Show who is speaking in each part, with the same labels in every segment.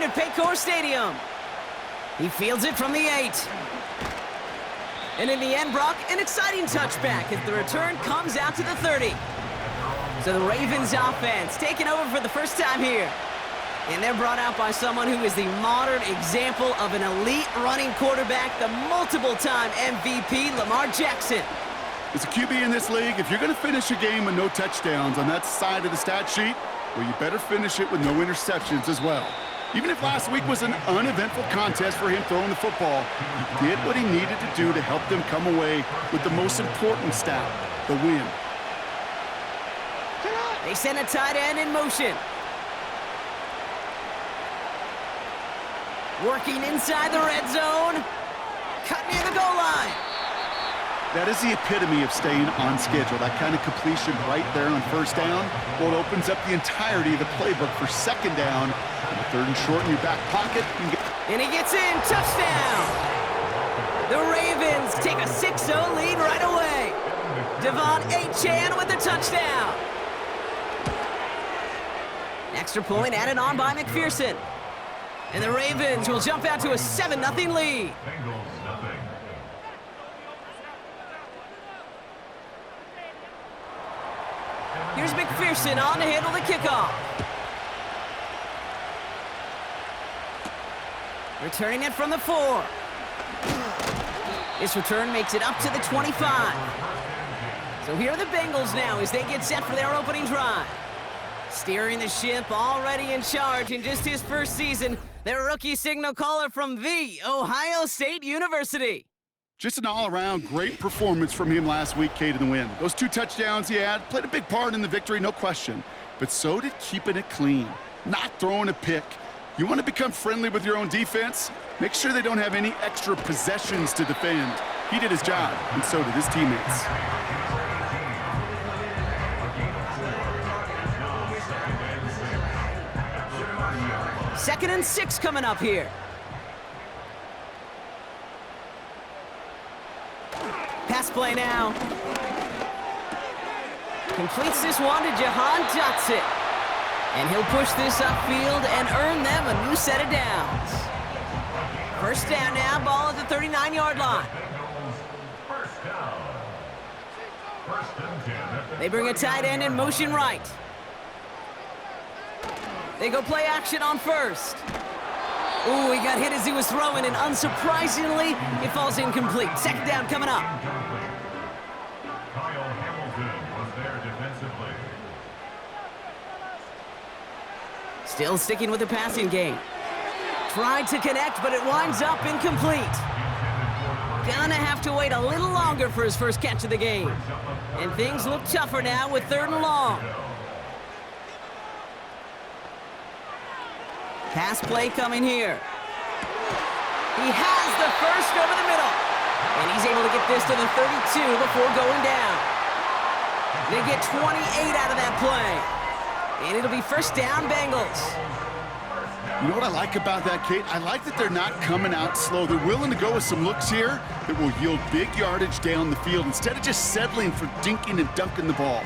Speaker 1: at Paycor Stadium. He fields it from the 8. And in the end, Brock, an exciting touchback as the return comes out to the 30. So the Ravens offense taking over for the first time here. And they're brought out by someone who is the modern example of an elite running quarterback, the multiple-time MVP, Lamar Jackson.
Speaker 2: As a QB in this league, if you're going to finish a game with no touchdowns on that side of the stat sheet, well, you better finish it with no interceptions as well. Even if last week was an uneventful contest for him throwing the football, he did what he needed to do to help them come away with the most important stat, the win.
Speaker 1: They send a tight end in motion. Working inside the red zone. Cut near the goal line.
Speaker 2: That is the epitome of staying on schedule. That kind of completion right there on first down. Well, it opens up the entirety of the playbook for second down. And third and short in your back pocket.
Speaker 1: And he gets in. Touchdown. The Ravens take a 6-0 lead right away. Devon Achane with the touchdown. Extra point added on by McPherson. And the Ravens will jump out to a 7-0 lead. Here's McPherson on to handle the kickoff. Returning it from the 4. This return makes it up to the 25. So here are the Bengals now as they get set for their opening drive. Steering the ship, already in charge in just his first season, their rookie signal caller from the Ohio State University.
Speaker 2: Just an all-around great performance from him last week, Kate, in the win. Those 2 touchdowns he had played a big part in the victory, no question. But so did keeping it clean, not throwing a pick. You want to become friendly with your own defense? Make sure they don't have any extra possessions to defend. He did his job, and so did his teammates.
Speaker 1: Second and 6 coming up here. Pass play now. Completes this one to Jahan Dotson. And he'll push this upfield and earn them a new set of downs. First down now, ball at the 39-yard line. They bring a tight end in motion right. They go play action on first. Ooh, he got hit as he was throwing, and unsurprisingly, it falls incomplete. Second down coming up. Still sticking with the passing game. Tried to connect, but it winds up incomplete. Gonna have to wait a little longer for his first catch of the game. And things look tougher now with 3rd and long. Pass play coming here. He has the first over the middle. And he's able to get this to the 32 before going down. They get 28 out of that play. And it'll be first down, Bengals.
Speaker 2: You know what I like about that, Kate? I like that they're not coming out slow. They're willing to go with some looks here that will yield big yardage down the field instead of just settling for dinking and dunking the ball.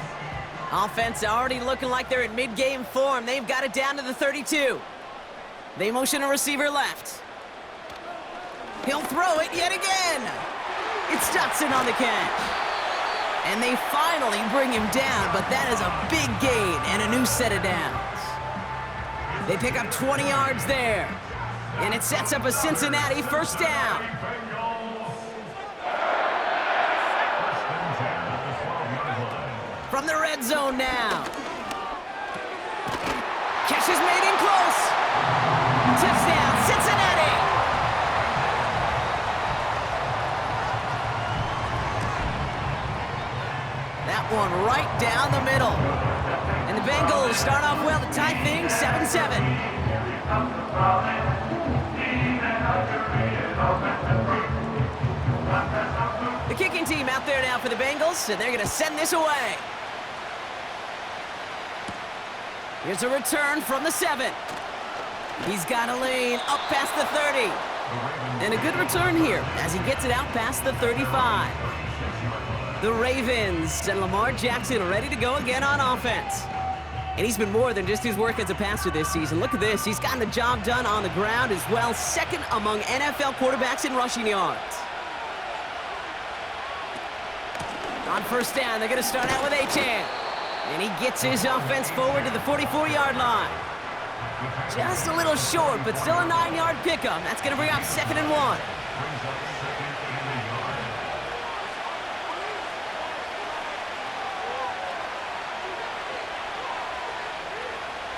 Speaker 1: Offense already looking like they're in mid-game form. They've got it down to the 32. They motion a receiver left. He'll throw it yet again. It's Dotson on the catch. And they finally bring him down, but that is a big gain and a new set of downs. They pick up 20 yards there. And it sets up a Cincinnati first down. From the red zone now. Catch is made in close. Touchdown, Cincinnati. That one right down the middle. And the Bengals start off well to tie things 7-7. The kicking team out there now for the Bengals, and they're going to send this away. Here's a return from the 7. He's got a lane up past the 30. And a good return here as he gets it out past the 35. The Ravens and Lamar Jackson ready to go again on offense. And he's been more than just his work as a passer this season. Look at this. He's gotten the job done on the ground as well. Second among NFL quarterbacks in rushing yards. On first down, they're going to start out with Achane. And he gets his offense forward to the 44-yard line. Just a little short, but still a 9-yard pickup. That's going to bring up 2nd and 1.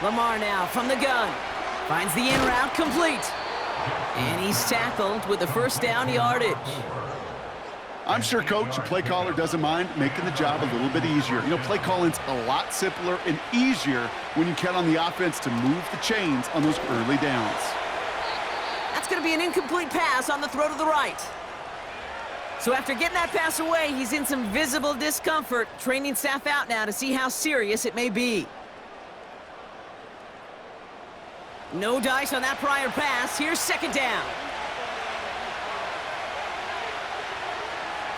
Speaker 1: Lamar now from the gun. Finds the in route complete. And he's tackled with the first down yardage.
Speaker 2: I'm sure coach, play caller doesn't mind making the job a little bit easier. You know, play calling's a lot simpler and easier when you count on the offense to move the chains on those early downs.
Speaker 1: That's going to be an incomplete pass on the throw to the right. So after getting that pass away, he's in some visible discomfort. Training staff out now to see how serious it may be. No dice on that prior pass. Here's 2nd down.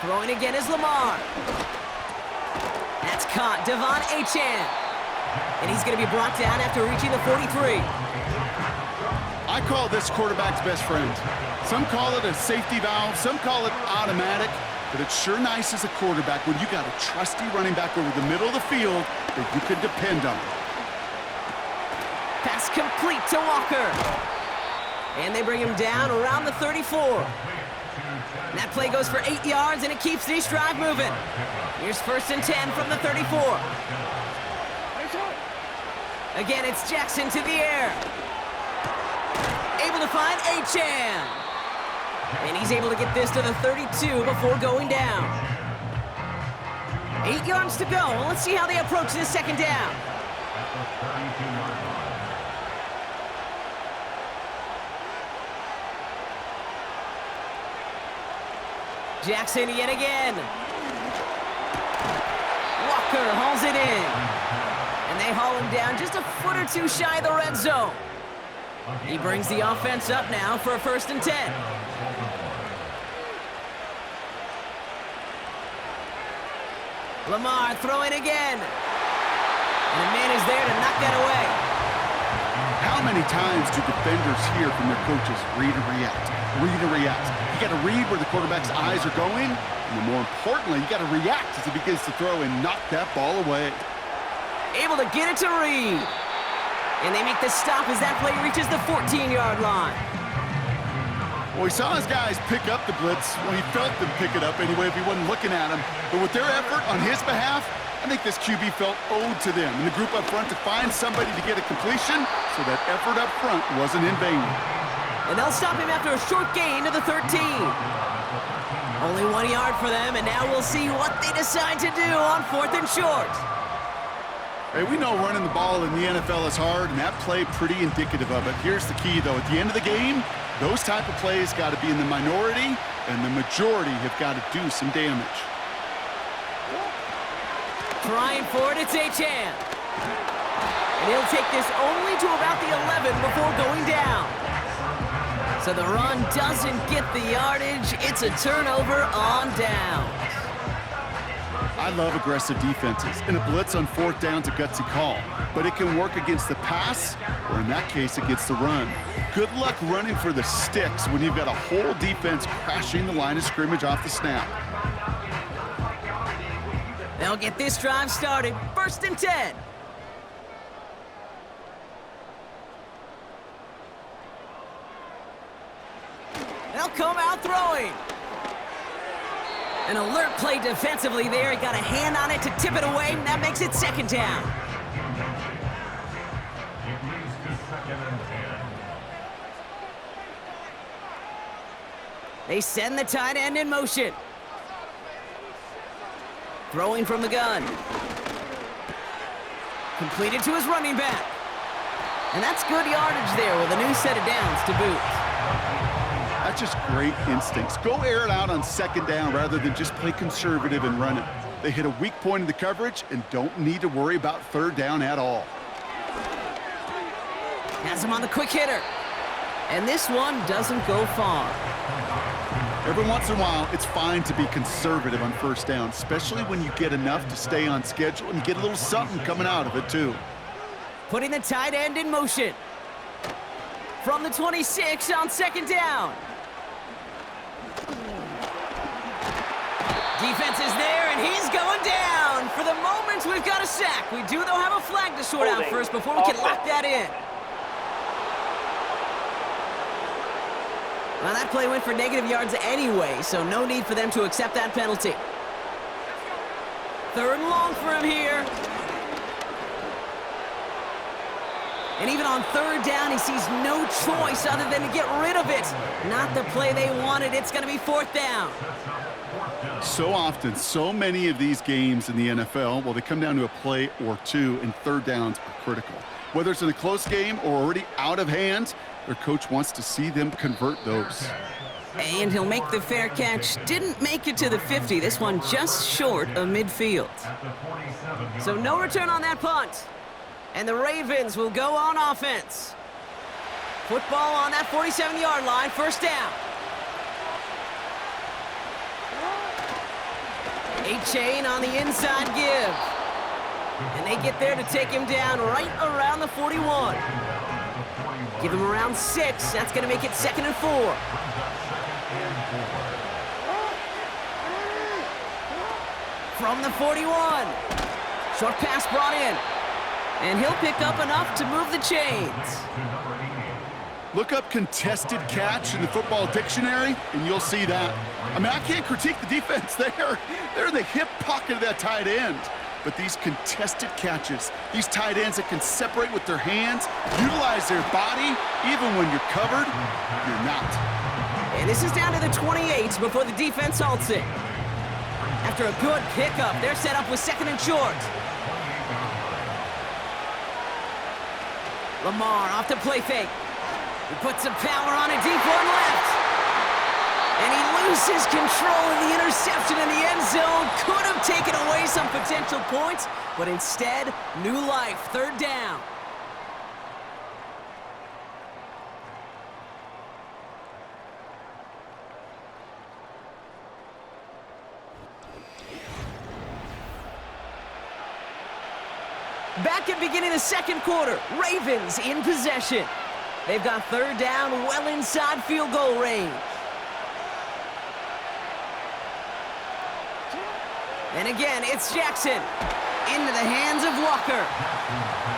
Speaker 1: Throwing again is Lamar. That's caught. Devon Achane. And he's going to be brought down after reaching the 43.
Speaker 2: I call this quarterback's best friend. Some call it a safety valve, some call it automatic, but it's sure nice as a quarterback when you got a trusty running back over the middle of the field that you can depend on.
Speaker 1: Pass complete to Walker. And they bring him down around the 34. And that play goes for 8 yards, and it keeps this drive moving. Here's 1st and 10 from the 34. Again, it's Jackson to the air. Able to find Achane. And he's able to get this to the 32 before going down. 8 yards to go. Let's see how they approach this 2nd down. Jackson yet again. Walker hauls it in. And they haul him down just a foot or two shy of the red zone. He brings the offense up now for a 1st and 10. Lamar throwing again. And a man is there to knock that away.
Speaker 2: How many times do defenders hear from their coaches, read and react, read and react? You got to read where the quarterback's eyes are going, and then more importantly, you got to react as he begins to throw and knock that ball away.
Speaker 1: Able to get it to Reed. And they make the stop as that play reaches the 14-yard line.
Speaker 2: Well, he saw his guys pick up the blitz. Well, he felt them pick it up anyway if he wasn't looking at him. But with their effort on his behalf, I think this QB felt owed to them and the group up front to find somebody to get a completion, so that effort up front wasn't in vain.
Speaker 1: And they'll stop him after a short gain to the 13. Only 1 yard for them, and now we'll see what they decide to do on 4th and short.
Speaker 2: Hey, we know running the ball in the NFL is hard, and that play pretty indicative of it. Here's the key, though. At the end of the game, those type of plays got to be in the minority, and the majority have got to do some damage.
Speaker 1: Trying for it, it's Achane. And he'll take this only to about the 11 before going down. So the run doesn't get the yardage. It's a turnover on down.
Speaker 2: I love aggressive defenses, and a blitz on 4th down's a gutsy call, but it can work against the pass, or in that case, against the run. Good luck running for the sticks when you've got a whole defense crashing the line of scrimmage off the snap.
Speaker 1: They'll get this drive started. 1st and 10. They'll come out throwing. An alert play defensively there. He got a hand on it to tip it away, and that makes it 2nd down. They send the tight end in motion. Throwing from the gun. Completed to his running back. And that's good yardage there with a new set of downs to boot.
Speaker 2: That's just great instincts. Go air it out on 2nd down rather than just play conservative and run it. They hit a weak point in the coverage and don't need to worry about 3rd down at all.
Speaker 1: Has him on the quick hitter. And this one doesn't go far.
Speaker 2: Every once in a while, it's fine to be conservative on 1st down, especially when you get enough to stay on schedule and get a little something coming out of it, too.
Speaker 1: Putting the tight end in motion. From the 26 on second down. Defense is there, and he's going down. For the moment, we've got a sack. We do, though, have a flag to sort out first before we can lock that in. Well, that play went for negative yards anyway, so no need for them to accept that penalty. Third and long for him here. And even on third down, he sees no choice other than to get rid of it. Not the play they wanted. It's going to be fourth down.
Speaker 2: So often, so many of these games in the NFL, well, they come down to a play or two, and third downs are critical. Whether it's in a close game or already out of hand, their coach wants to see them convert those.
Speaker 1: And he'll make the fair catch. Didn't make it to the 50. This one just short of midfield. So no return on that punt. And the Ravens will go on offense. Football on that 47-yard line, first down. A-chain on the inside give. And they get there to take him down right around the 41. Give him around 6. That's going to make it 2nd and 4. From the 41. Short pass brought in. And he'll pick up enough to move the chains.
Speaker 2: Look up contested catch in the football dictionary, and you'll see that. I mean, I can't critique the defense there. They're in the hip pocket of that tight end. But these contested catches, these tight ends that can separate with their hands, utilize their body, even when you're covered, you're not.
Speaker 1: And this is down to the 28 before the defense halts it. After a good pickup, they're set up with 2nd and short. Lamar off the play fake. He puts some power on a deep one left. And he loses control of the interception in the end zone. Could have taken away some potential points, but instead, new life, third down. Back at beginning of the second quarter, Ravens in possession. They've got third down well inside field goal range. And again, it's Jackson. Into the hands of Walker.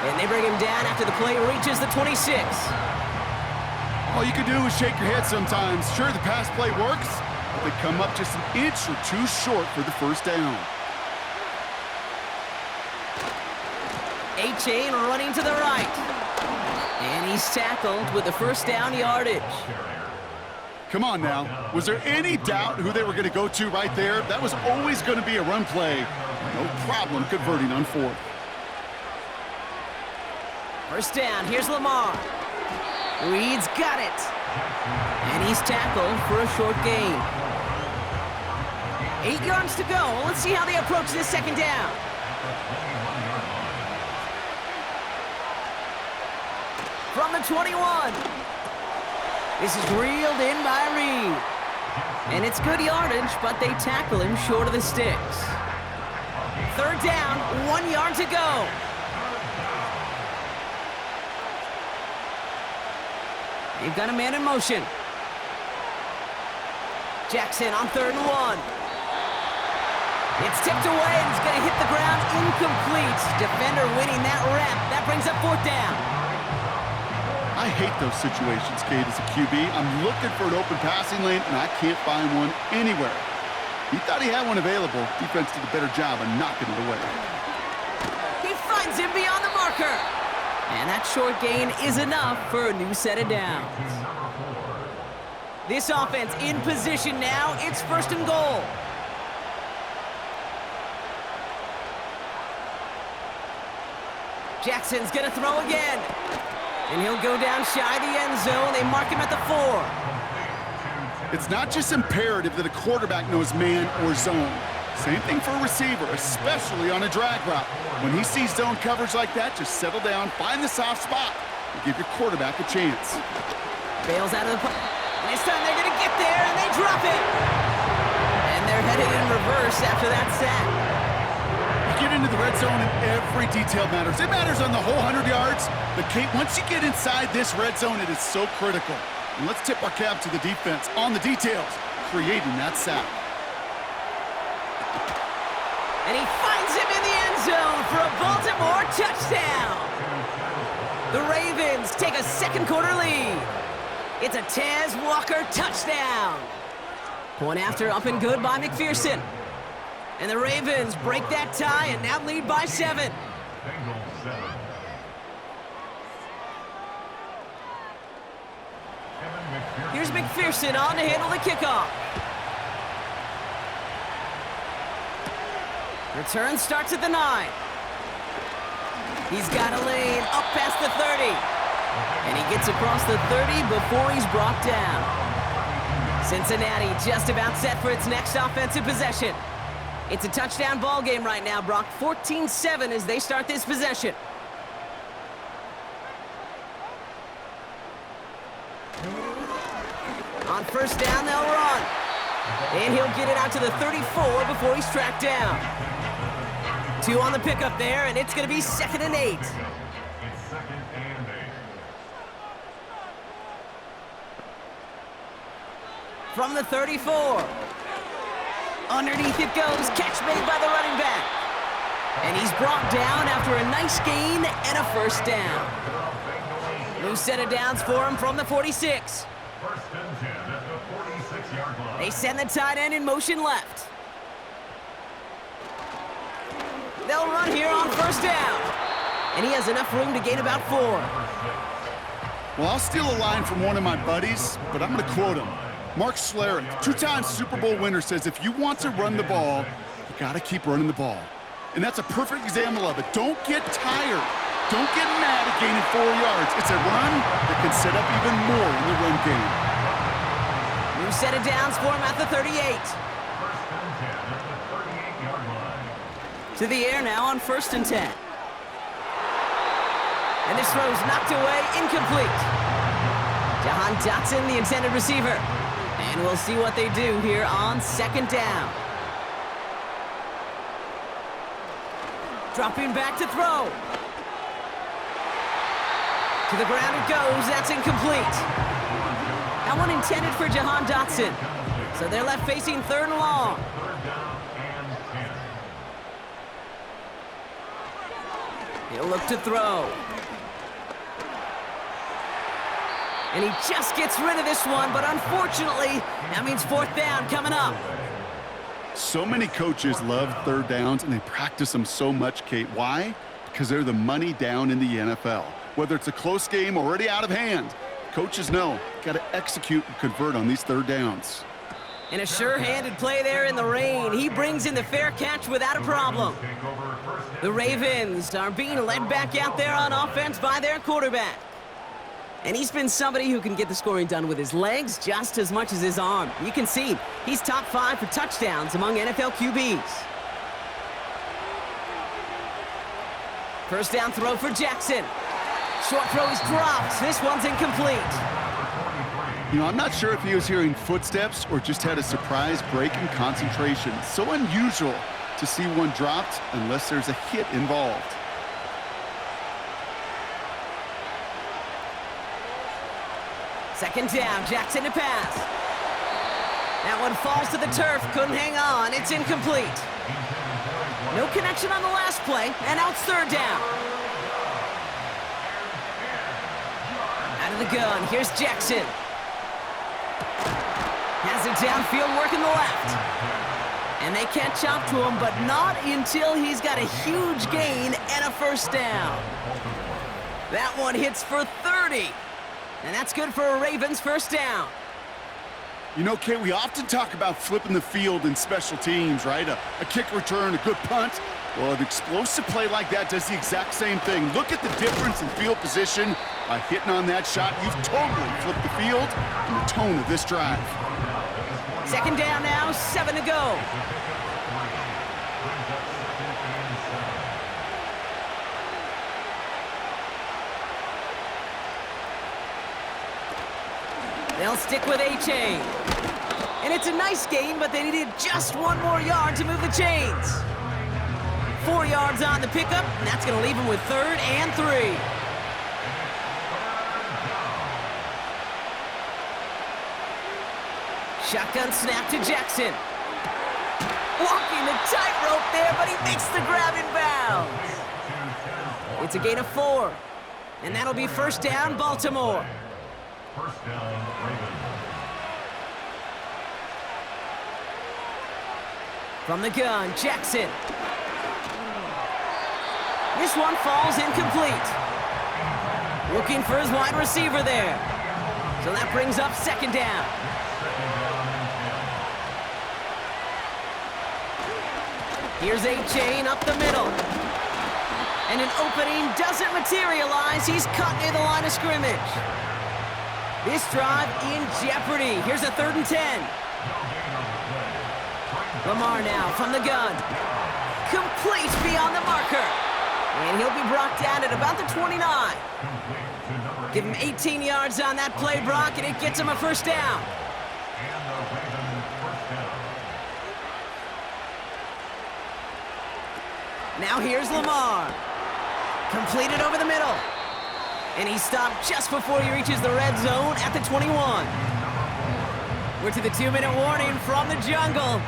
Speaker 1: And they bring him down after the play reaches the 26.
Speaker 2: All you can do is shake your head sometimes. Sure, the pass play works, but they come up just an inch or two short for the first down.
Speaker 1: A-chain running to the right. And he's tackled with the first down yardage.
Speaker 2: Come on now. Was there any doubt who they were going to go to right there? That was always going to be a run play. No problem converting on fourth.
Speaker 1: First down, here's Lamar. Reed's got it. And he's tackled for a short gain. 8 yards to go. Let's see how they approach this second down. From the 21. This is reeled in by Reed. And it's good yardage, but they tackle him short of the sticks. Third down, 1 yard to go. They've got a man in motion. Jackson on 3rd and 1. It's tipped away and it's going to hit the ground incomplete. Defender winning that rep. That brings up 4th down.
Speaker 2: I hate those situations, Kate, as a QB. I'm looking for an open passing lane, and I can't find one anywhere. He thought he had one available. Defense did a better job of knocking it away.
Speaker 1: He finds him beyond the marker. And that short gain is enough for a new set of downs. This offense in position now. It's 1st and goal. Jackson's going to throw again. And he'll go down shy of the end zone. They mark him at the 4.
Speaker 2: It's not just imperative that a quarterback knows man or zone. Same thing for a receiver, especially on a drag route. When he sees zone coverage like that, just settle down, find the soft spot, and give your quarterback a chance.
Speaker 1: Bails out of the pocket. This time they're going to get there, and they drop it. And they're headed in reverse after that sack.
Speaker 2: You can get into the red zone and every detail matters. It matters on the whole 100 yards. But, Kate, once you get inside this red zone, it is so critical. And let's tip our cap to the defense on the details, creating that sack.
Speaker 1: And he finds him in the end zone for a Baltimore touchdown. The Ravens take a second quarter lead. It's a Tez Walker touchdown. Point after up and good by McPherson. And the Ravens break that tie and now lead by 7. Here's McPherson on to handle the kickoff. Return starts at the 9. He's got a lane up past the 30. And he gets across the 30 before he's brought down. Cincinnati just about set for its next offensive possession. It's a touchdown ball game right now, Brock. 14-7 as they start this possession. On first down, they'll run. And he'll get it out to the 34 before he's tracked down. 2 on the pickup there, and it's going to be 2nd and 8. From the 34. Underneath it goes. Catch made by the running back. And he's brought down after a nice gain and a first down. Loose set of downs for him from the 46. They send the tight end in motion left. They'll run here on first down. And he has enough room to gain about 4.
Speaker 2: Well, I'll steal a line from one of my buddies, but I'm going to quote him. Mark Schlereth, 2-time Super Bowl winner, says if you want to run the ball, you got to keep running the ball. And that's a perfect example of it. Don't get tired. Don't get mad at gaining 4 yards. It's a run that can set up even more in the run game.
Speaker 1: New set of downs for him at the 38. To the air now on 1st and 10. And this throw's knocked away, incomplete. Jahan Dotson, the intended receiver. And we'll see what they do here on 2nd down. Dropping back to throw. To the ground it goes. That's incomplete. That one intended for Jahan Dotson. So they're left facing 3rd and long. He'll look to throw. And he just gets rid of this one, but unfortunately, that means 4th down coming up.
Speaker 2: So many coaches love 3rd downs, and they practice them so much, Kate. Why? Because they're the money down in the NFL. Whether it's a close game already out of hand, coaches know, got to execute and convert on these 3rd downs.
Speaker 1: And a sure-handed play there in the rain. He brings in the fair catch without a problem. The Ravens are being led back out there on offense by their quarterback. And he's been somebody who can get the scoring done with his legs just as much as his arm. You can see he's top 5 for touchdowns among NFL QBs. First down throw for Jackson. Short throw is dropped. This one's incomplete.
Speaker 2: You know, I'm not sure if he was hearing footsteps or just had a surprise break in concentration. So unusual to see one dropped unless there's a hit involved.
Speaker 1: Second down, Jackson to pass. That one falls to the turf, couldn't hang on, it's incomplete. No connection on the last play, and now it's 3rd down. Out of the gun, here's Jackson. Has it downfield, working the left. And they catch up to him, but not until he's got a huge gain and a first down. That one hits for 30. And that's good for a Ravens first down.
Speaker 2: You know, Kate, we often talk about flipping the field in special teams, right? A kick return, a good punt. Well, an explosive play like that does the exact same thing. Look at the difference in field position. By hitting on that shot, you've totally flipped the field and the tone of this drive.
Speaker 1: Second down now, 7 to go. They'll stick with A-Chain. And it's a nice gain, but they needed just 1 more yard to move the chains. 4 yards on the pickup, and that's going to leave him with 3rd and 3. Shotgun snap to Jackson. Walking the tightrope there, but he makes the grab in bounds. It's a gain of 4, and that'll be 1st down, Baltimore.
Speaker 3: First down, Ravens.
Speaker 1: From the gun, Jackson. This one falls incomplete. Looking for his wide receiver there. So that brings up 2nd down. Here's A-Chain up the middle. And an opening doesn't materialize. He's caught near the line of scrimmage. This drive in jeopardy. Here's a 3rd and 10. Lamar now from the gun. Complete beyond the marker. And he'll be brought down at about the 29. Give him 18 yards on that play, Brock, and it gets him a 1st down. Now here's Lamar. Completed over the middle. And he stopped just before he reaches the red zone at the 21. We're to the 2-minute warning from the jungle.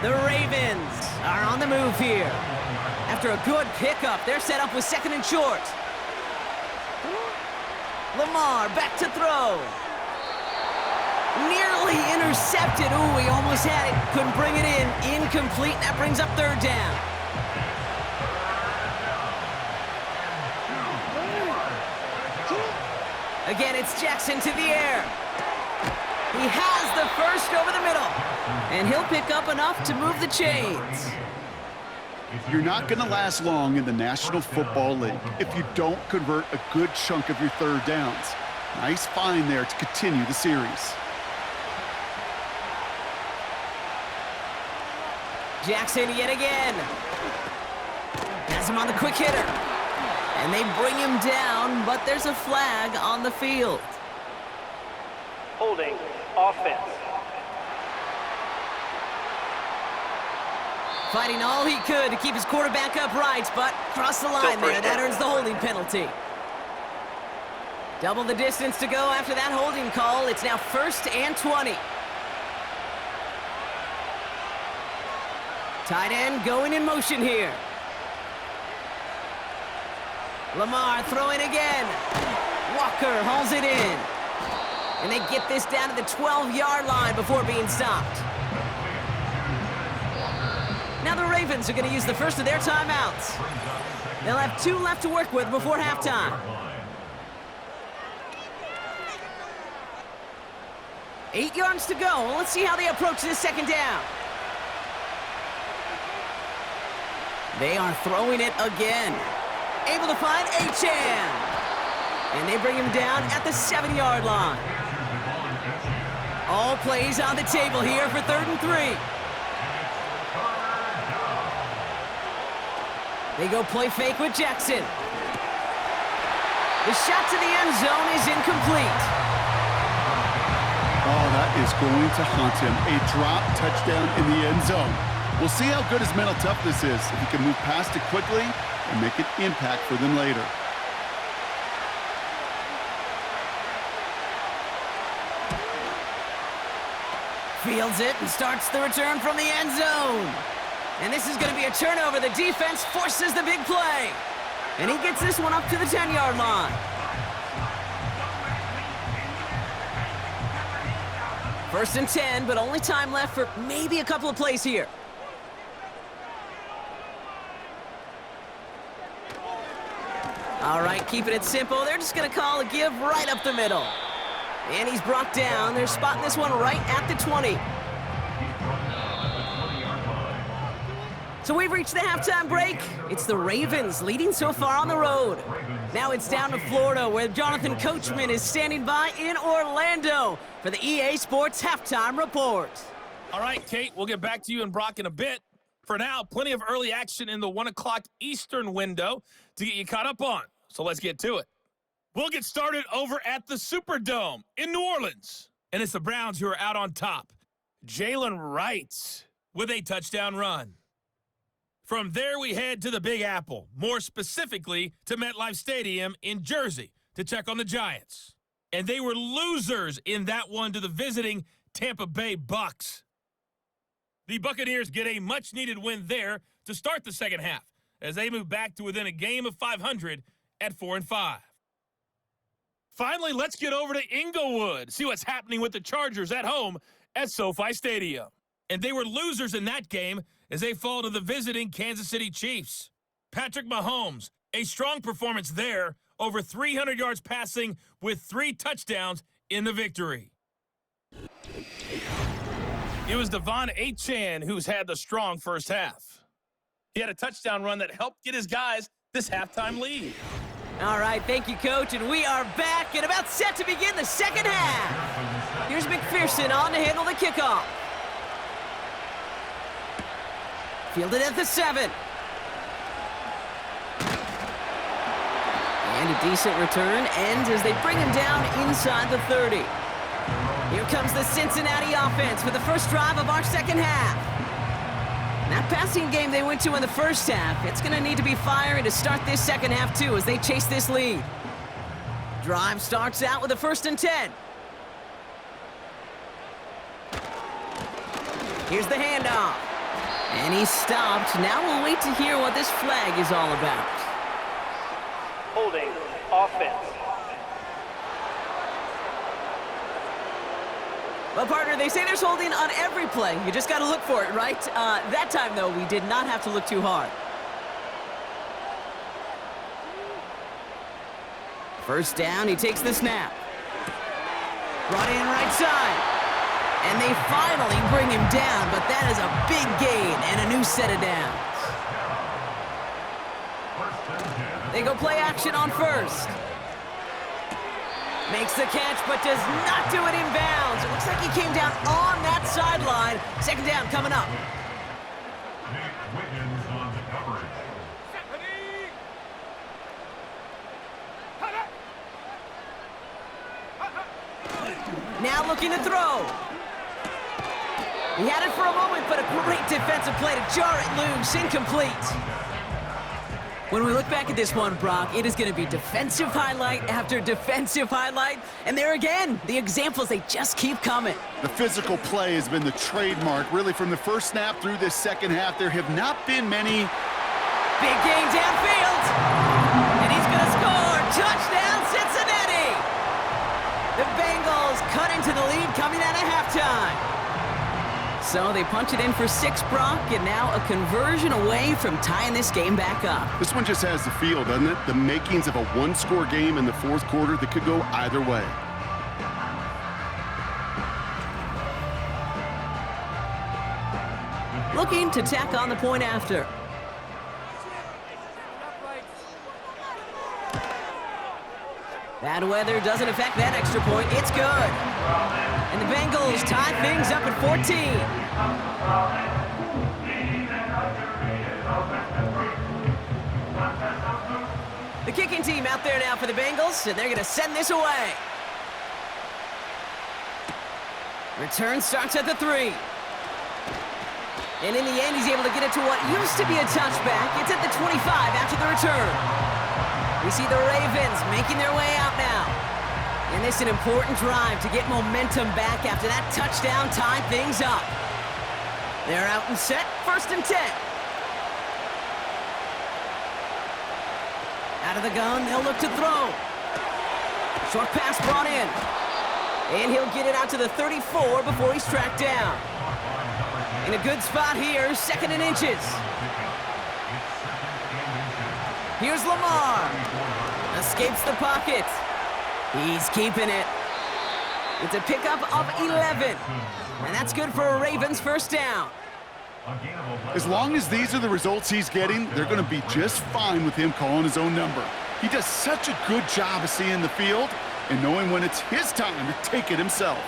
Speaker 1: The Ravens are on the move here. After a good pickup, they're set up with 2nd and short. Lamar back to throw. Nearly intercepted. Ooh, he almost had it. Couldn't bring it in. Incomplete. That brings up 3rd down. Again, it's Jackson to the air. He has the 1st over the middle. And he'll pick up enough to move the chains.
Speaker 2: You're not going to last long in the National Football League if you don't convert a good chunk of your 3rd downs. Nice find there to continue the series.
Speaker 1: Jackson yet again. Has him on the quick hitter. And they bring him down, but there's a flag on the field.
Speaker 4: Holding offense.
Speaker 1: Fighting all he could to keep his quarterback upright, but crossed the line there. That earns the holding penalty. Double the distance to go after that holding call. It's now 1st and 20. Tight end going in motion here. Lamar throwing again. Walker hauls it in. And they get this down to the 12-yard line before being stopped. Now the Ravens are going to use the 1st of their timeouts. They'll have 2 left to work with before halftime. 8 yards to go. Let's see how they approach this 2nd down. They are throwing it again. Able to find A-Chan. And they bring him down at the 7-yard line. All plays on the table here for 3rd and 3. They go play fake with Jackson. The shot to the end zone is incomplete.
Speaker 2: Oh, that is going to haunt him. A drop touchdown in the end zone. We'll see how good his mental toughness is if he can move past it quickly and make an impact for them later.
Speaker 1: Fields it and starts the return from the end zone. And this is going to be a turnover. The defense forces the big play. And he gets this one up to the 10-yard line. First and 10, but only time left for maybe a couple of plays here. All right, keeping it simple. They're just going to call a give right up the middle. And he's brought down. They're spotting this one right at the 20. So we've reached the halftime break. It's the Ravens leading so far on the road. Now it's down to Florida, where Jonathan Coachman is standing by in Orlando for the EA Sports Halftime Report.
Speaker 5: All right, Kate, we'll get back to you and Brock in a bit. For now, plenty of early action in the 1 o'clock Eastern window to get you caught up on. So let's get to it. We'll get started over at the Superdome in New Orleans. And it's the Browns who are out on top. Jalen Wright with a touchdown run. From there, we head to the Big Apple, more specifically to MetLife Stadium in Jersey to check on the Giants. And they were losers in that one to the visiting Tampa Bay Bucks. The Buccaneers get a much-needed win there to start the second half as they move back to within a game of 500 at 4-5. Finally, let's get over to Inglewood, see what's happening with the Chargers at home at SoFi Stadium. And they were losers in that game as they fall to the visiting Kansas City Chiefs. Patrick Mahomes, a strong performance there, over 300 yards passing with 3 touchdowns in the victory. It was Devon Achane who's had the strong first half. He had a touchdown run that helped get his guys this halftime lead.
Speaker 1: All right, thank you, Coach, and we are back and about set to begin the second half. Here's McPherson on to handle the kickoff. Fielded at the 7. And a decent return ends as they bring him down inside the 30. Here comes the Cincinnati offense for the first drive of our second half. That passing game they went to in the first half, it's going to need to be firing to start this second half, too, as they chase this lead. Drive starts out with a 1st and 10. Here's the handoff. And he's stopped. Now we'll wait to hear what this flag is all about.
Speaker 4: Holding offense.
Speaker 1: Well, partner, they say there's holding on every play. You just got to look for it, right? That time, though, we did not have to look too hard. First down, he takes the snap. Brought in right side. And they finally bring him down, but that is a big gain and a new set of downs. They go play action on first. Makes the catch, but does not do it in bounds. It looks like he came down on that sideline. Second down coming up.
Speaker 3: Nate Wiggins on the coverage.
Speaker 1: Now looking to throw. He had it for a moment, but a great defensive play to jar it loose. Incomplete. When we look back at this one, Brock, it is going to be defensive highlight after defensive highlight. And there again, the examples, they just keep coming.
Speaker 2: The physical play has been the trademark, really, from the first snap through this second half. There have not been many.
Speaker 1: Big gain downfield. And he's going to score. Touchdown, Cincinnati. The Bengals cut into the lead coming out of halftime. So they punch it in for 6, Brock, and now a conversion away from tying this game back up.
Speaker 2: This one just has the feel, doesn't it? The makings of a one-score game in the fourth quarter that could go either way.
Speaker 1: Looking to tack on the point after. Bad weather doesn't affect that extra point. It's good. And the Bengals tie things up at 14. The kicking team out there now for the Bengals, and they're going to send this away. Return starts at the 3. And in the end, he's able to get it to what used to be a touchback. It's at the 25 after the return. We see the Ravens making their way out now. And this is an important drive to get momentum back after that touchdown tied things up. They're out and set, 1st and 10. Out of the gun, they'll look to throw. Short pass brought in. And he'll get it out to the 34 before he's tracked down. In a good spot here, 2nd and inches. Here's Lamar. Escapes the pocket. He's keeping it. It's a pickup of 11. And that's good for a Ravens first down.
Speaker 2: As long as these are the results he's getting, they're going to be just fine with him calling his own number. He does such a good job of seeing the field and knowing when it's his time to take it himself.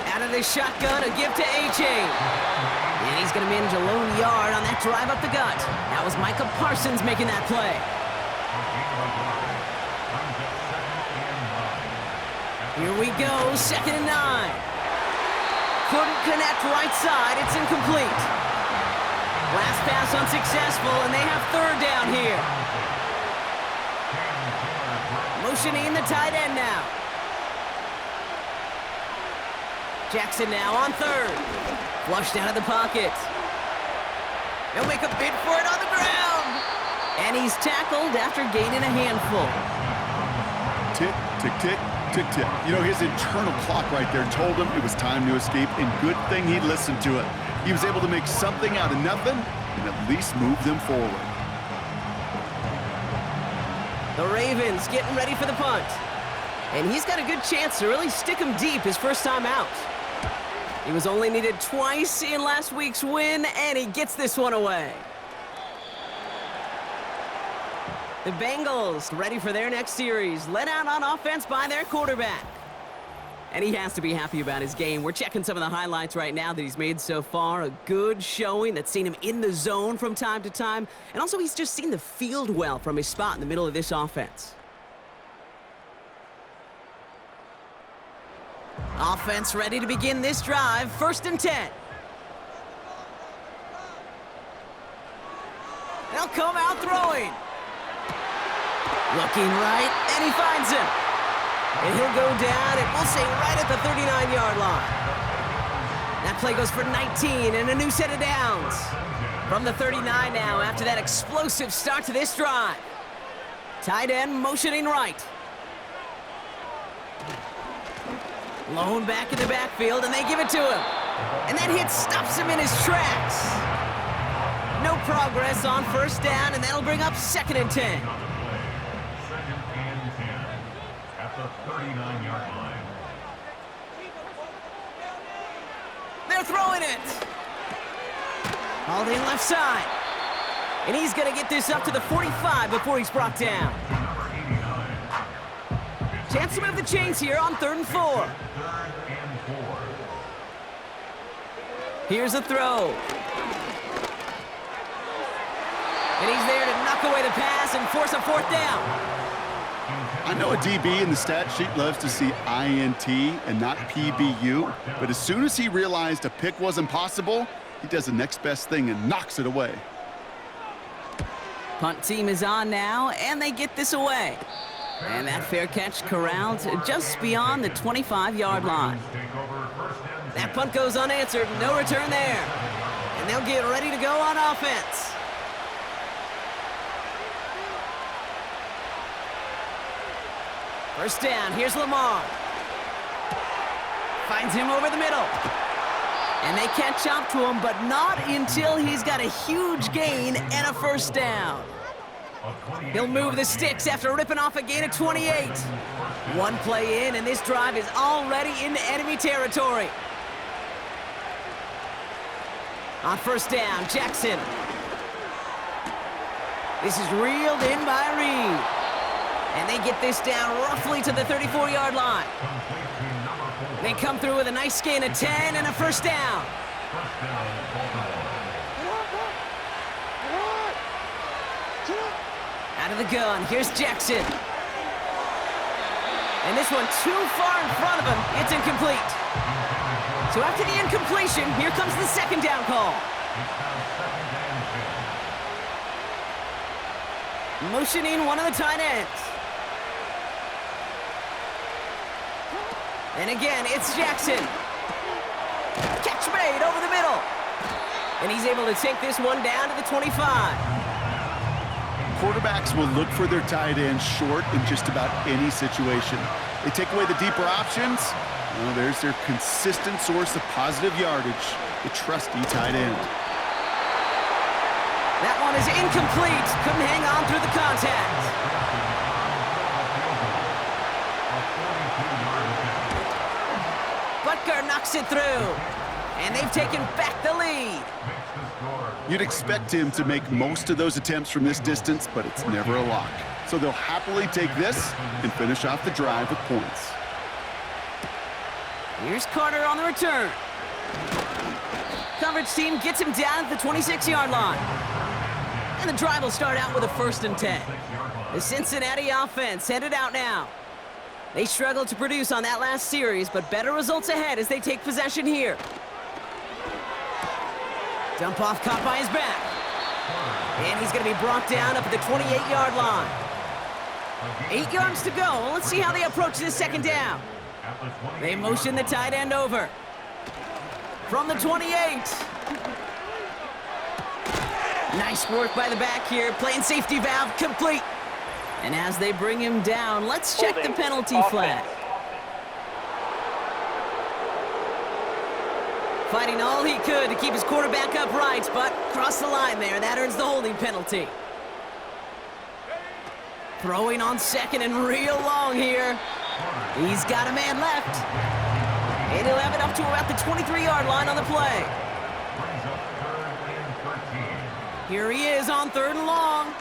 Speaker 1: Out of the shotgun, a give to A-Chain. And he's going to manage a lone yard on that drive up the gut. That was Micah Parsons making that play. Here we go, 2nd and 9. Couldn't connect right side, it's incomplete. Last pass unsuccessful, and they have third down here. Motioning the tight end now. Jackson now on third. Flushed out of the pocket. He'll make a bid for it on the ground. And he's tackled after gaining a handful.
Speaker 2: Tick, tick, tick, tick, tick. You know, his internal clock right there told him it was time to escape, and good thing he listened to it. He was able to make something out of nothing and at least move them forward.
Speaker 1: The Ravens getting ready for the punt. And he's got a good chance to really stick him deep his first time out. He was only needed twice in last week's win, and he gets this one away. The Bengals ready for their next series, led out on offense by their quarterback. And he has to be happy about his game. We're checking some of the highlights right now that he's made so far. A good showing that's seen him in the zone from time to time. And also he's just seen the field well from his spot in the middle of this offense. Offense ready to begin this drive. 1st and 10. They'll come out throwing. Looking right, and he finds him. And he'll go down, and we'll say right at the 39-yard line. That play goes for 19 and a new set of downs. From the 39 now after that explosive start to this drive. Tight end motioning right. Lone back in the backfield, and they give it to him. And that hit stops him in his tracks. No progress on 1st down, and that'll bring up 2nd and 10.
Speaker 3: 2nd and 10 at the 39-yard line.
Speaker 1: They're throwing it. Holding left side. And he's going to get this up to the 45 before he's brought down. Chance to move the chains here on 3rd and 4. Here's a throw. And he's there to knock away the pass and force a 4th down.
Speaker 2: I know a DB in the stat sheet loves to see INT and not PBU, but as soon as he realized a pick wasn't possible, he does the next best thing and knocks it away.
Speaker 1: Punt team is on now, and they get this away. And that fair catch corralled just beyond the 25-yard line. That punt goes unanswered, no return there. And they'll get ready to go on offense. First down, here's Lamar. Finds him over the middle. And they catch up to him, but not until he's got a huge gain and a 1st down. He'll move the sticks after ripping off a gain of 28. One play in, and this drive is already into enemy territory. On 1st down, Jackson. This is reeled in by Reed. And they get this down roughly to the 34-yard line. They come through with a nice gain of 10 and a 1st down. Out of the gun, here's Jackson. And this one too far in front of him, it's incomplete. So after the incompletion, here comes the 2nd down call. Motioning one of the tight ends. And again, it's Jackson. Catch made over the middle. And he's able to take this one down to the 25.
Speaker 2: Quarterbacks will look for their tight end short in just about any situation. They take away the deeper options. Well, there's their consistent source of positive yardage, the trusty tight end.
Speaker 1: That one is incomplete. Couldn't hang on through the contact. Butker knocks it through. And they've taken back the lead.
Speaker 2: You'd expect him to make most of those attempts from this distance, but it's never a lock. So they'll happily take this and finish off the drive with points.
Speaker 1: Here's Carter on the return. Coverage team gets him down at the 26-yard line. And the drive will start out with a 1st and 10. The Cincinnati offense headed out now. They struggled to produce on that last series, but better results ahead as they take possession here. Dump off caught by his back. And he's going to be brought down up at the 28-yard line. 8 yards to go. Let's see how they approach this second down. They motion the tight end over. From the 28. Nice work by the back here. Playing safety valve complete. And as they bring him down, let's check the penalty flag. Fighting all he could to keep his quarterback upright, but crossed the line there. That earns the holding penalty. Throwing on second and real long here. He's got a man left. And he'll have it up to about the 23-yard line on the play. Here he is on 3rd and long.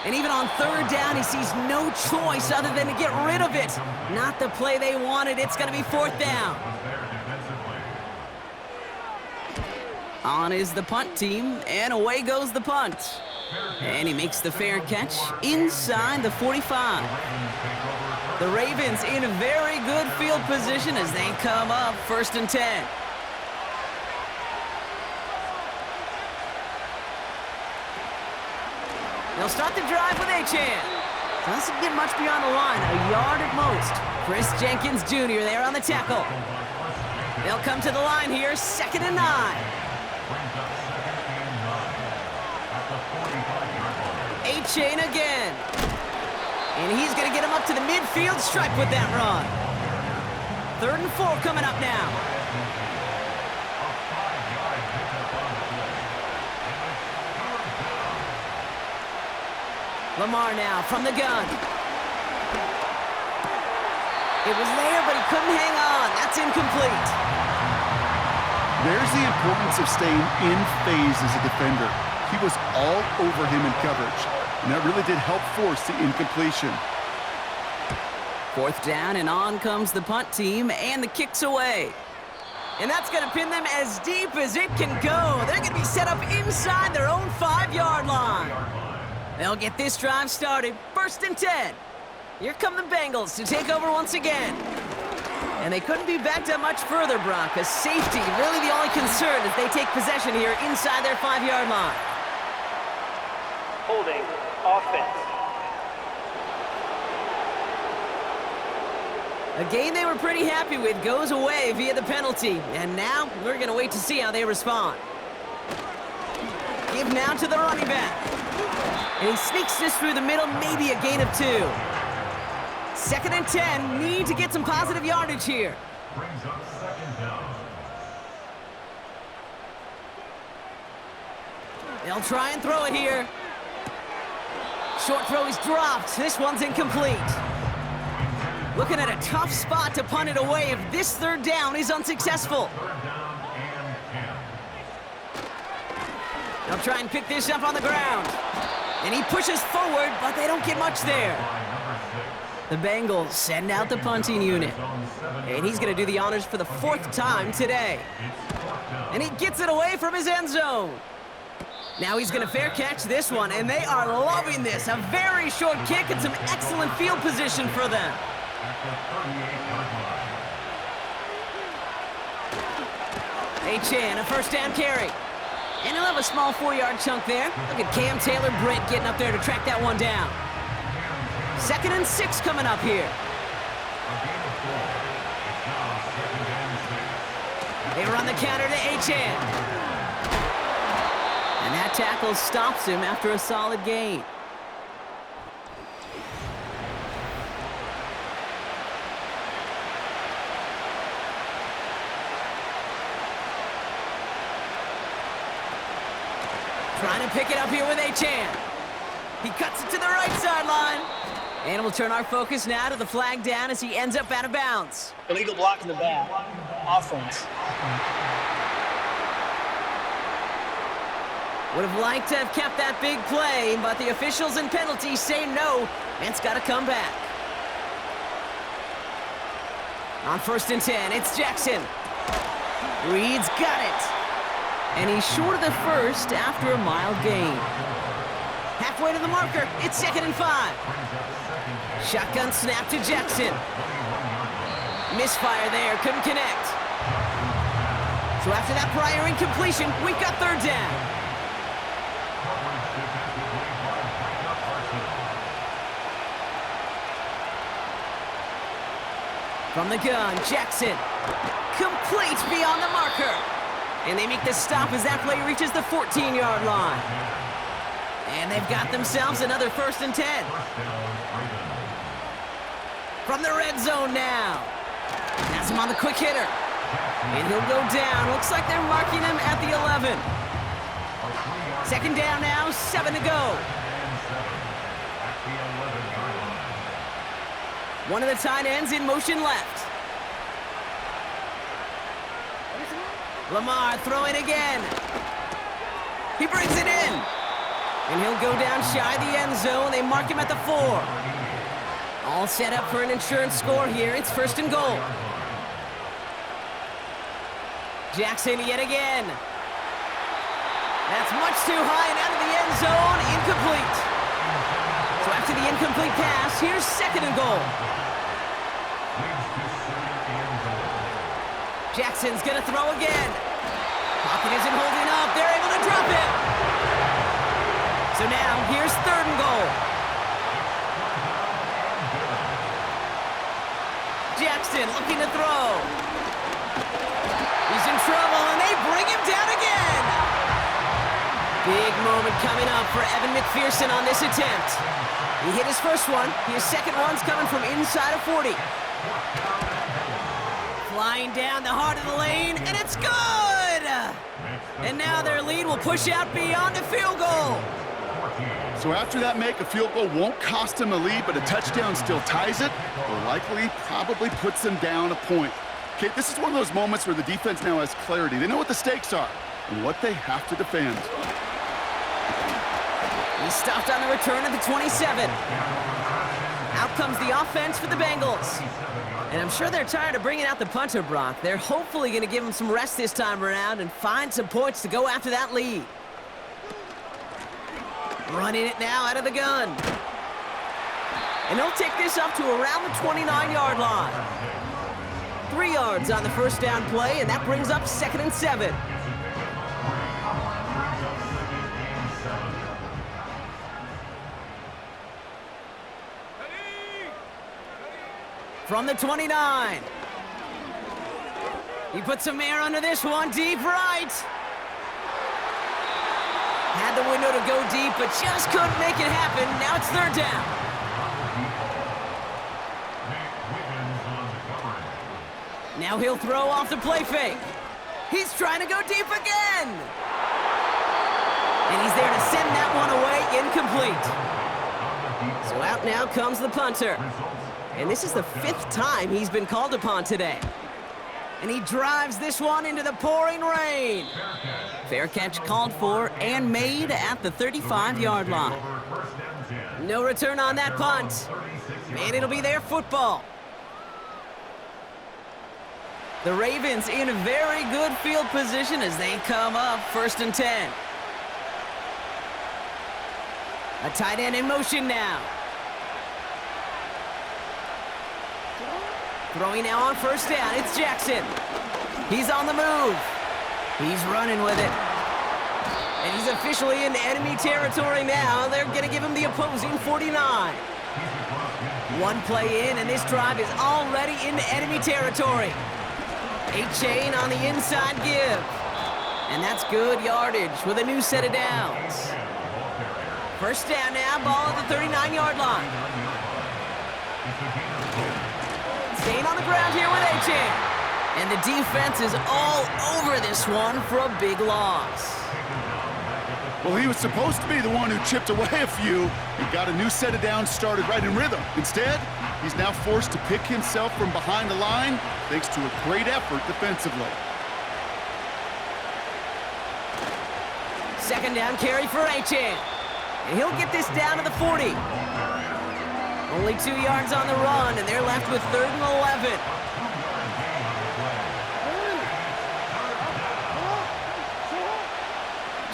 Speaker 1: And even on 3rd down, he sees no choice other than to get rid of it. Not the play they wanted. It's going to be 4th down. On is the punt team, and away goes the punt. And he makes the fair catch inside the 45. The Ravens in a very good field position as they come up 1st and 10. They'll start the drive with Achan. Doesn't get much beyond the line, a yard at most. Chris Jenkins Jr. there on the tackle. They'll come to the line here, 2nd and 9. Achan again. And he's going to get him up to the midfield stripe with that run. 3rd and 4 coming up now. Lamar now from the gun. It was there, but he couldn't hang on. That's incomplete.
Speaker 2: There's the importance of staying in phase as a defender. He was all over him in coverage, and that really did help force the incompletion.
Speaker 1: 4th down, and on comes the punt team, and the kick's away. And that's going to pin them as deep as it can go. They're going to be set up inside their own 5-yard line. They'll get this drive started. 1st and 10. Here come the Bengals to take over once again. And they couldn't be backed up much further, Brock, as safety really the only concern as they take possession here inside their 5-yard line.
Speaker 4: Holding offense.
Speaker 1: A game they were pretty happy with goes away via the penalty. And now we're going to wait to see how they respond. Give now to the running back. And he sneaks this through the middle, maybe a gain of 2. 2nd and 10, need to get some positive yardage here.
Speaker 3: Brings up 2nd down.
Speaker 1: They'll try and throw it here. Short throw is dropped. This one's incomplete. Looking at a tough spot to punt it away if this 3rd down is unsuccessful.
Speaker 3: 3rd down and 10.
Speaker 1: They'll try and pick this up on the ground. And he pushes forward, but they don't get much there. The Bengals send out the punting unit. And he's going to do the honors for the 4th time today. And he gets it away from his end zone. Now he's going to fair catch this one, and they are loving this. A very short kick and some excellent field position for them. Achan, a 1st down carry. And he'll have a small 4-yard chunk there. Look at Cam Taylor-Britt getting up there to track that one down. 2nd and 6 coming up here. They run the counter to Achan. And that tackle stops him after a solid gain. Trying to pick it up here with Achan. He cuts it to the right sideline. And we'll turn our focus now to the flag down as he ends up out of bounds.
Speaker 4: Illegal block in the back. Offense.
Speaker 1: Would have liked to have kept that big play, but the officials and penalties say no, and it's got to come back. On 1st and 10, it's Jackson. Reed's got it. And he's short of the 1st after a mild gain. Halfway to the marker, it's 2nd and 5. Shotgun snap to Jackson. Misfire there, couldn't connect. So after that prior incompletion, we've got third down. From the gun, Jackson. Complete beyond the marker. And they make the stop as that play reaches the 14-yard line. And they've got themselves another 1st and 10. From the red zone now. Has him on the quick hitter. And he'll go down. Looks like they're marking him at the 11. 2nd down now, 7 to go. One of the tight ends in motion left. Lamar throwing again. He brings it in. And he'll go down shy of the end zone. They mark him at the 4. All set up for an insurance score here. It's 1st and goal. Jackson yet again. That's much too high and out of the end zone. Incomplete. So after the incomplete pass, here's 2nd and goal. Jackson's gonna throw again. Pocket isn't holding up. They're able to drop it. So now, here's 3rd and goal. Jackson looking to throw. He's in trouble, and they bring him down again. Big moment coming up for Evan McPherson on this attempt. He hit his first one. His second one's coming from inside of 40. Flying down the heart of the lane, and it's good! And now their lead will push out beyond the field goal.
Speaker 2: So after that make, a field goal won't cost them a lead, but a touchdown still ties it, or likely probably puts them down a point. Okay, this is one of those moments where the defense now has clarity. They know what the stakes are and what they have to defend.
Speaker 1: He stopped on the return at the 27. Out comes the offense for the Bengals. And I'm sure they're tired of bringing out the punter, Brock. They're hopefully going to give him some rest this time around and find some points to go after that lead. Running it now out of the gun. And he'll take this up to around the 29-yard line. 3 yards on the 1st down play, and that brings up 2nd and 7. From the 29. He puts some air under this one, deep right. Had the window to go deep, but just couldn't make it happen. Now it's 3rd down. Now he'll throw off the play fake. He's trying to go deep again. And he's there to send that one away, incomplete. So out now comes the punter. And this is the 5th time he's been called upon today. And he drives this one into the pouring rain. Fair catch called for and made at the 35-yard line. No return on that punt. And it'll be their football. The Ravens in a very good field position as they come up 1st and 10. A tight end in motion now. Throwing now on 1st down, it's Jackson. He's on the move. He's running with it. And he's officially in enemy territory now. They're going to give him the opposing 49. One play in, and this drive is already into enemy territory. A chain on the inside give. And that's good yardage with a new set of downs. 1st down now, ball at the 39-yard line. Staying on the ground here with A-Chain. And the defense is all over this one for a big loss.
Speaker 2: Well, he was supposed to be the one who chipped away a few and got a new set of downs started right in rhythm. Instead, he's now forced to pick himself from behind the line thanks to a great effort defensively.
Speaker 1: 2nd down carry for A-Chain. And he'll get this down to the 40. Only 2 yards on the run, and they're left with 3rd and 11.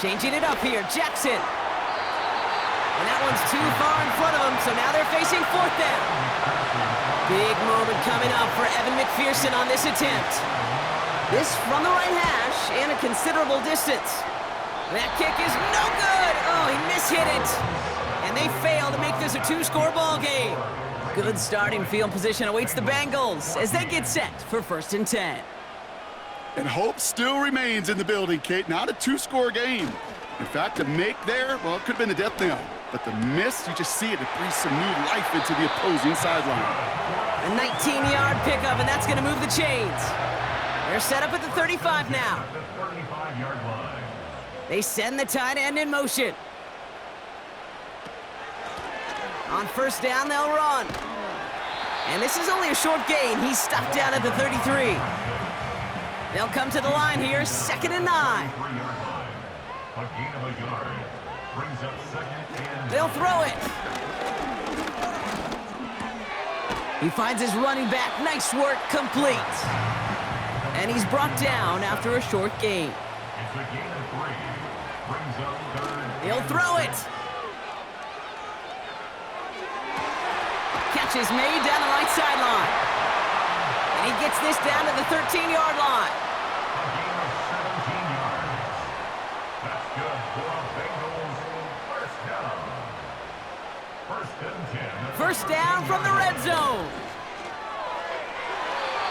Speaker 1: Changing it up here, Jackson. And that one's too far in front of them, so now they're facing 4th down. Big moment coming up for Evan McPherson on this attempt. This from the right hash and a considerable distance. That kick is no good. Oh, he mishit it. And they fail to make this a two-score ball game. Good starting field position awaits the Bengals as they get set for 1st and 10.
Speaker 2: And hope still remains in the building, Kate. Not a two-score game. In fact, a make there, well, it could have been the death knell. But the miss, you just see it. It breathes some new life into the opposing sideline.
Speaker 1: A 19-yard pickup, and that's going to move the chains. They're set up at the 35 now.
Speaker 3: The 35-yard line.
Speaker 1: They send the tight end in motion. On 1st down, they'll run. And this is only a short gain. He's stopped down at the 33. They'll come to the line here, 2nd and 9.
Speaker 3: 3-yard line. A gain of a yard. Brings up 2nd and
Speaker 1: They'll throw it. He finds his running back. Nice work, complete. And he's brought down after a short gain.
Speaker 3: It's a gain of 3. Brings up 3rd.
Speaker 1: He'll throw it. Catch is made down the right sideline. And he gets this down to the 13-yard line.
Speaker 3: A gain of 17 yards. That's good for a Bengals 1st down. 1st and 10.
Speaker 1: 1st down from the red zone.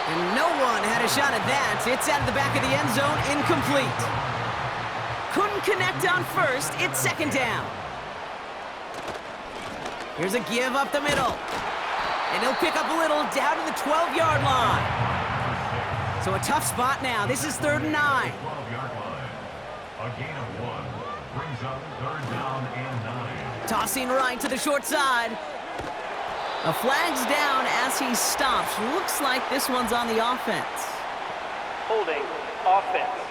Speaker 1: And no one had a shot at that. It's out of the back of the end zone, incomplete. Couldn't connect on 1st. It's 2nd down. Here's a give up the middle. And he'll pick up a little down to the 12-yard line. So a tough spot now. This is 3rd and 9.
Speaker 3: 12-yard line. A gain of 1. Brings up 3rd down and 9.
Speaker 1: Tossing right to the short side. A flag's down as he stops. Looks like this one's on the offense.
Speaker 4: Holding. Offense.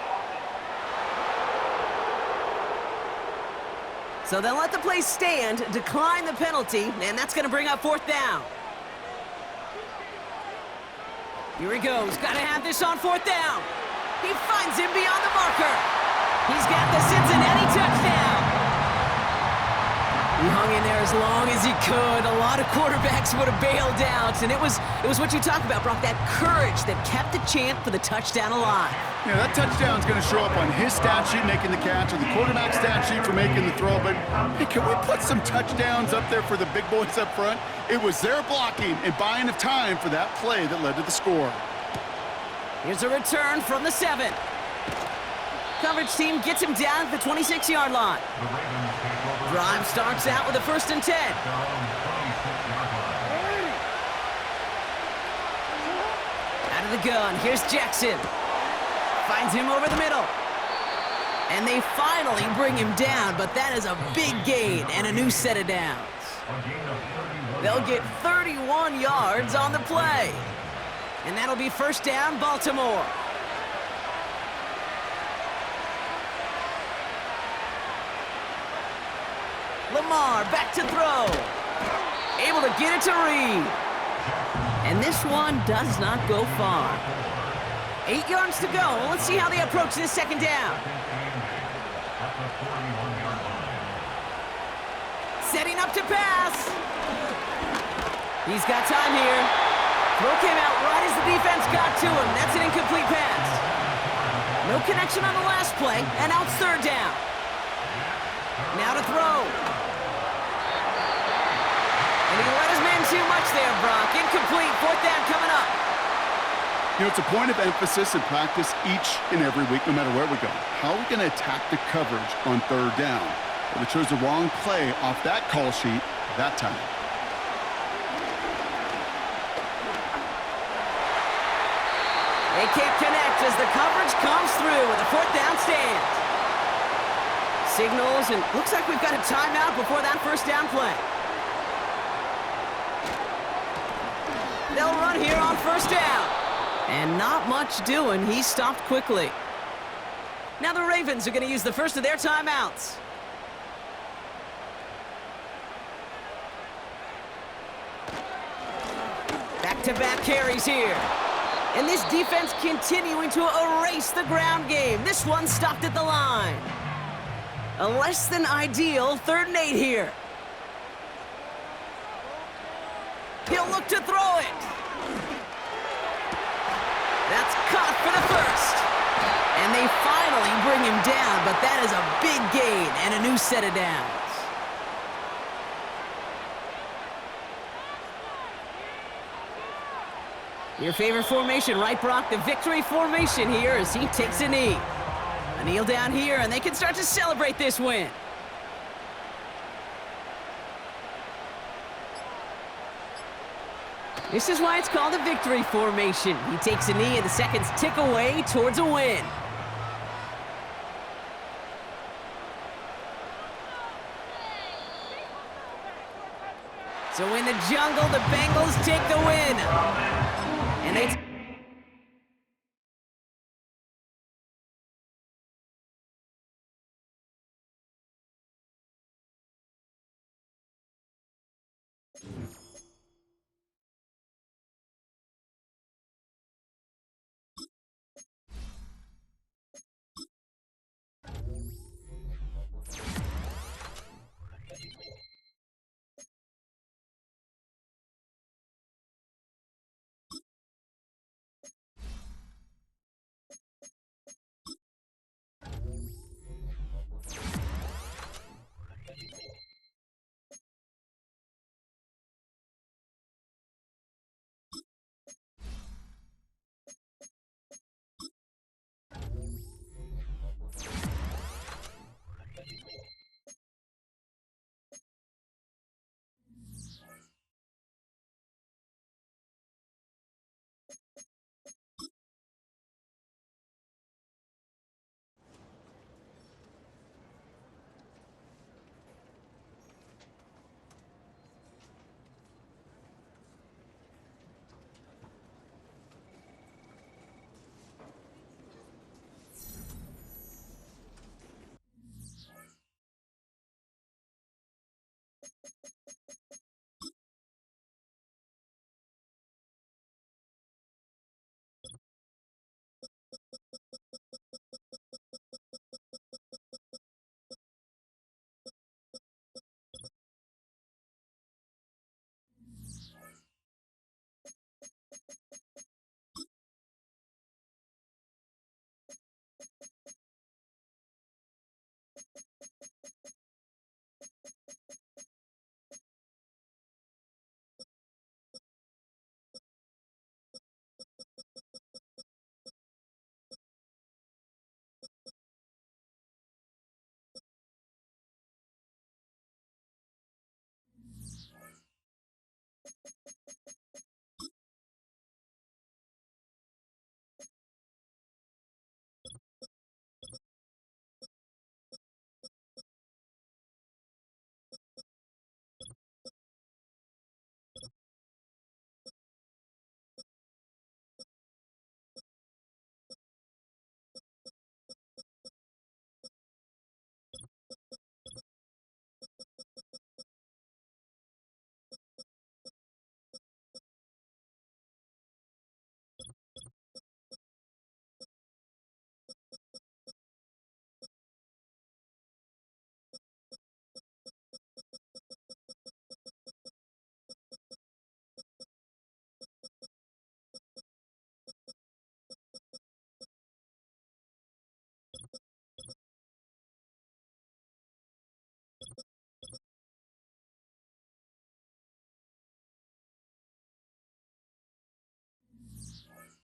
Speaker 1: So they'll let the play stand, decline the penalty, and that's going to bring up 4th down. Here he goes. Got to have this on 4th down. He finds him beyond the marker. He's got the Cincinnati touchdown. He hung in there as long as he could. A lot of quarterbacks would have bailed out, and it was what you talked about, Brock, that courage that kept the chant for the touchdown alive.
Speaker 2: Yeah, that touchdown's going to show up on his stat sheet making the catch or the quarterback stat sheet for making the throw. But hey, can we put some touchdowns up there for the big boys up front? It was their blocking and buying of time for that play that led to the score.
Speaker 1: Here's a return from the 7. Coverage team gets him down at the 26-yard line.
Speaker 3: The Ravens take over.
Speaker 1: Drive starts out with a 1st and 10.
Speaker 3: Their own 26-yard line.
Speaker 1: Out of the gun, here's Jackson. Finds him over the middle. And they finally bring him down, but that is a big gain and a new set of downs.
Speaker 3: A gain of 31.
Speaker 1: They'll get 31 yards on the play. And that'll be 1st down, Baltimore. Lamar back to throw. Able to get it to Reed. And this one does not go far. 8 yards to go. Let's see how they approach this 2nd down.
Speaker 3: At the 41-yard line.
Speaker 1: Setting up to pass. He's got time here. Throw came out right as the defense got to him. That's an incomplete pass. No connection on the last play, and now it's 3rd down. Now to throw. And he let his man too much there, Brock. Incomplete. 4th down coming up.
Speaker 2: You know, it's a point of emphasis in practice each and every week, no matter where we go. How are we going to attack the coverage on 3rd down? Well, they chose the wrong play off that call sheet that time.
Speaker 1: They can't connect as the coverage comes through with a 4th down stand. Signals, and looks like we've got a timeout before that 1st down play. They'll run here on 1st down. And not much doing. He stopped quickly. Now the Ravens are going to use the first of their timeouts. Back-to-back carries here. And this defense continuing to erase the ground game. This one stopped at the line. A less than ideal 3rd and 8 here. He'll look to throw it. That's caught for the 1st. finally bring him down, but that is a big gain and a new set of downs. Your favorite formation, right, Brock? The victory formation here as he takes a knee. A kneel down here, and they can start to celebrate this win. This is why it's called a victory formation. He takes a knee and the seconds tick away towards a win. So in the jungle, the Bengals take the win.